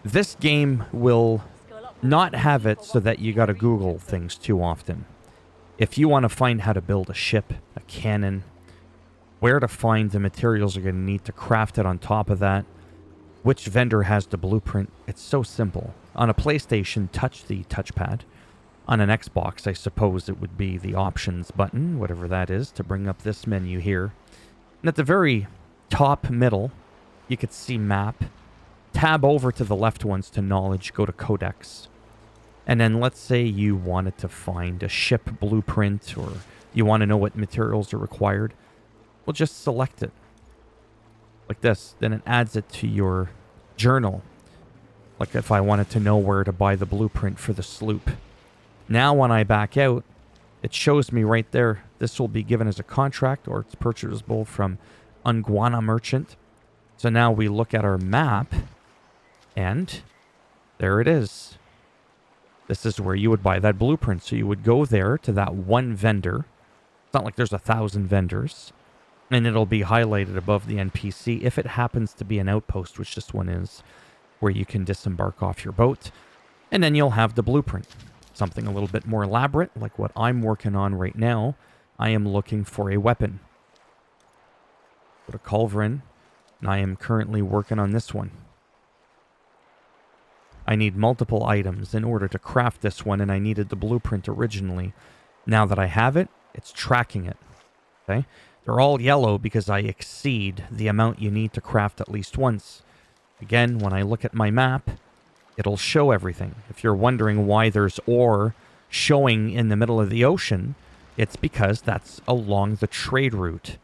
This game will not have it so that you gotta Google things too often. If you want to find how to build a ship, a cannon, where to find the materials you're going to need to craft it on top of that, which vendor has the blueprint, it's so simple. On a PlayStation, touch the touchpad. On an Xbox, I suppose it would be the options button, whatever that is, to bring up this menu here. And at the very top middle, you could see map. Tab over to the left ones to knowledge, go to codex. And then let's say you wanted to find a ship blueprint, or you want to know what materials are required. Well, just select it. Like this. Then it adds it to your journal. Like if I wanted to know where to buy the blueprint for the sloop. Now when I back out, it shows me right there. This will be given as a contract, or it's purchasable from Unguana Merchant. So now we look at our map, and there it is. This is where you would buy that blueprint. So you would go there to that one vendor. It's not like there's 1,000 vendors. And it'll be highlighted above the NPC if it happens to be an outpost, which this one is, where you can disembark off your boat. And then you'll have the blueprint. Something a little bit more elaborate, like what I'm working on right now. I am looking for a weapon. Go to Culverin, and I am currently working on this one. I need multiple items in order to craft this one, and I needed the blueprint originally. Now that I have it, it's tracking it. Okay? They're all yellow because I exceed the amount you need to craft at least once. Again, when I look at my map, it'll show everything. If you're wondering why there's ore showing in the middle of the ocean, it's because that's along the trade route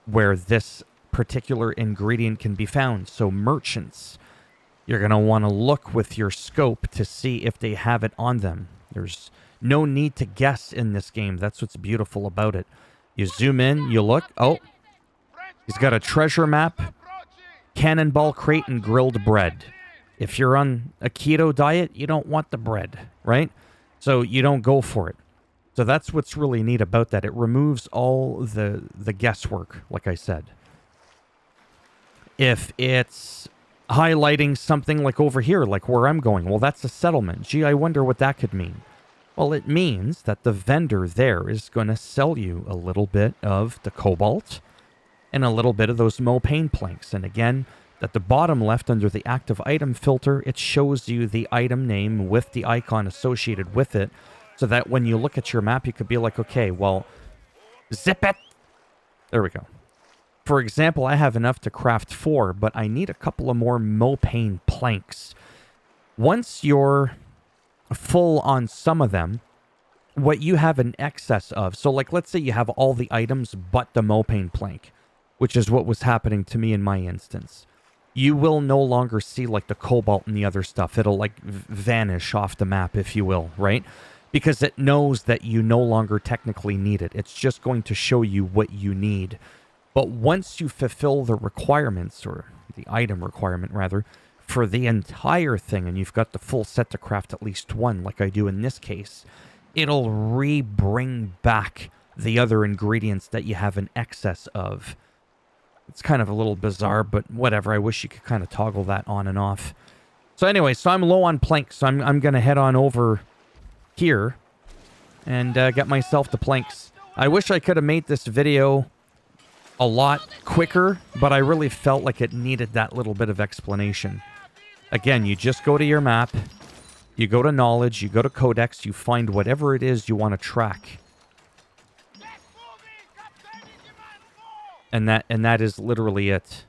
where this particular ingredient can be found. So merchants, you're going to want to look with your scope to see if they have it on them. There's no need to guess in this game. That's what's beautiful about it. You zoom in, you look. Oh, he's got a treasure map, cannonball crate, and grilled bread. If you're on a keto diet, you don't want the bread, right? So you don't go for it. So that's what's really neat about that. It removes all the guesswork, like I said. If it's highlighting something like over here, like where I'm going, well, that's a settlement. Gee, I wonder what that could mean. Well, it means that the vendor there is going to sell you a little bit of the cobalt and a little bit of those Mopane planks. And again, at the bottom left under the active item filter, it shows you the item name with the icon associated with it, so that when you look at your map, you could be like, okay, well, zip it. There we go. For example, I have enough to craft 4, but I need a couple of more Mopane planks. Once you're full on some of them, what you have an excess of, so like let's say you have all the items but the Mopane plank, which is what was happening to me in my instance. You will no longer see like the cobalt and the other stuff. It'll like vanish off the map, if you will, right? Because it knows that you no longer technically need it. It's just going to show you what you need. But once you fulfill the requirements, or the item requirement rather, for the entire thing, and you've got the full set to craft at least one, like I do in this case, it'll re-bring back the other ingredients that you have an excess of. It's kind of a little bizarre, but whatever. I wish you could kind of toggle that on and off. So anyway, so I'm low on planks, so I'm going to head on over here and get myself the planks. I wish I could have made this video a lot quicker, but I really felt like it needed that little bit of explanation. Again, you just go to your map, you go to knowledge, you go to codex, you find whatever it is you want to track. And that is literally it.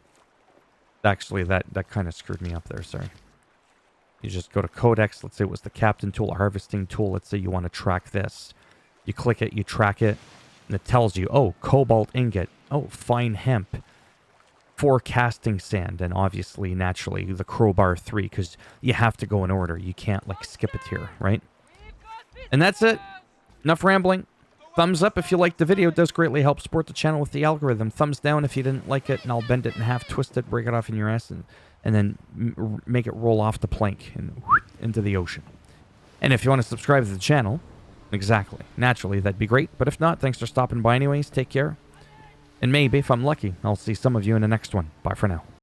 Actually, that kind of screwed me up there, sorry. You just go to codex, let's say it was the captain tool, harvesting tool, let's say you want to track this. You click it, you track it, and it tells you, oh, cobalt ingot, oh, fine hemp, 4 casting sand, and obviously, naturally, the crowbar 3, because you have to go in order. You can't, like, skip it here, right? And that's it. Enough rambling. Thumbs up if you liked the video. It does greatly help support the channel with the algorithm. Thumbs down if you didn't like it, and I'll bend it in half, twist it, break it off in your ass, and then make it roll off the plank and into the ocean. And if you want to subscribe to the channel, exactly, naturally, that'd be great. But if not, thanks for stopping by anyways. Take care. And maybe, if I'm lucky, I'll see some of you in the next one. Bye for now.